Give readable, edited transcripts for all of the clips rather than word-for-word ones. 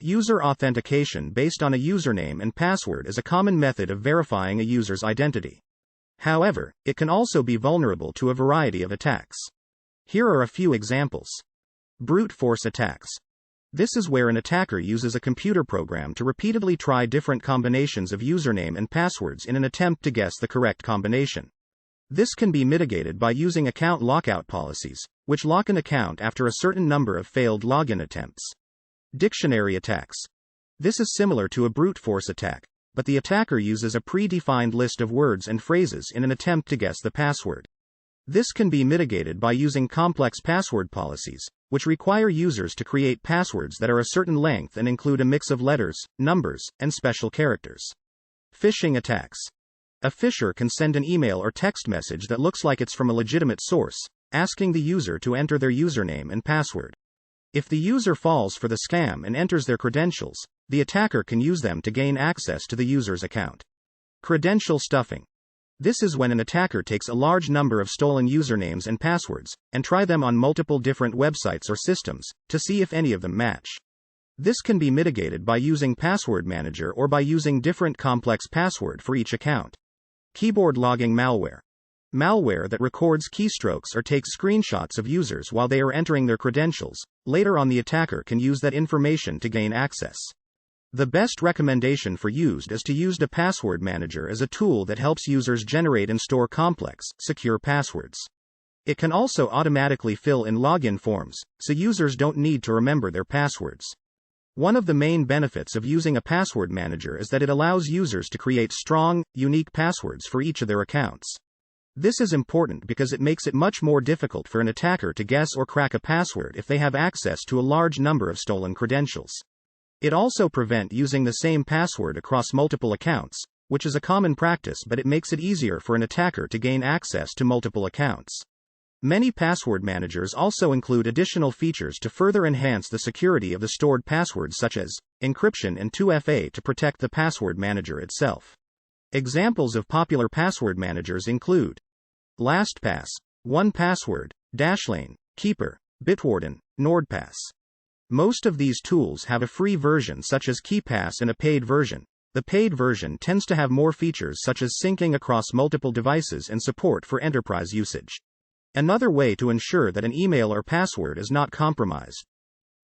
User authentication based on a username and password is a common method of verifying a user's identity. However, it can also be vulnerable to a variety of attacks. Here are a few examples. Brute force attacks. This is where an attacker uses a computer program to repeatedly try different combinations of username and passwords in an attempt to guess the correct combination. This can be mitigated by using account lockout policies, which lock an account after a certain number of failed login attempts. Dictionary attacks. This is similar to a brute force attack, but the attacker uses a predefined list of words and phrases in an attempt to guess the password. This can be mitigated by using complex password policies, which require users to create passwords that are a certain length and include a mix of letters, numbers, and special characters. Phishing attacks. A phisher can send an email or text message that looks like it's from a legitimate source, asking the user to enter their username and password. If the user falls for the scam and enters their credentials, the attacker can use them to gain access to the user's account. Credential stuffing. This is when an attacker takes a large number of stolen usernames and passwords, and try them on multiple different websites or systems, to see if any of them match. This can be mitigated by using Password Manager or by using different complex password for each account. Keyboard logging malware. Malware that records keystrokes or takes screenshots of users while they are entering their credentials. Later on, the attacker can use that information to gain access. The best recommendation for used is to use the Password Manager as a tool that helps users generate and store complex, secure passwords. It can also automatically fill in login forms, so users don't need to remember their passwords. One of the main benefits of using a password manager is that it allows users to create strong, unique passwords for each of their accounts. This is important because it makes it much more difficult for an attacker to guess or crack a password if they have access to a large number of stolen credentials. It also prevents using the same password across multiple accounts, which is a common practice, but it makes it easier for an attacker to gain access to multiple accounts. Many password managers also include additional features to further enhance the security of the stored passwords, such as encryption and 2FA to protect the password manager itself. Examples of popular password managers include LastPass, 1Password, Dashlane, Keeper, Bitwarden, NordPass. Most of these tools have a free version such as KeePass and a paid version. The paid version tends to have more features such as syncing across multiple devices and support for enterprise usage. Another way to ensure that an email or password is not compromised.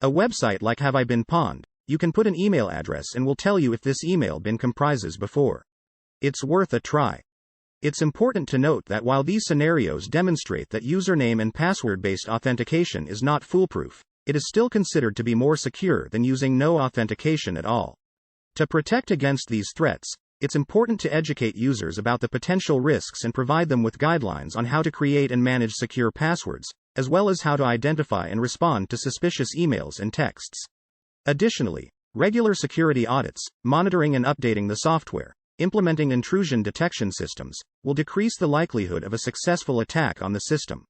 A website like Have I Been Pwned? You can put an email address and will tell you if this email been compromised before. It's worth a try. It's important to note that while these scenarios demonstrate that username and password-based authentication is not foolproof, it is still considered to be more secure than using no authentication at all. To protect against these threats, it's important to educate users about the potential risks and provide them with guidelines on how to create and manage secure passwords, as well as how to identify and respond to suspicious emails and texts. Additionally, regular security audits, monitoring and updating the software, implementing intrusion detection systems, will decrease the likelihood of a successful attack on the system.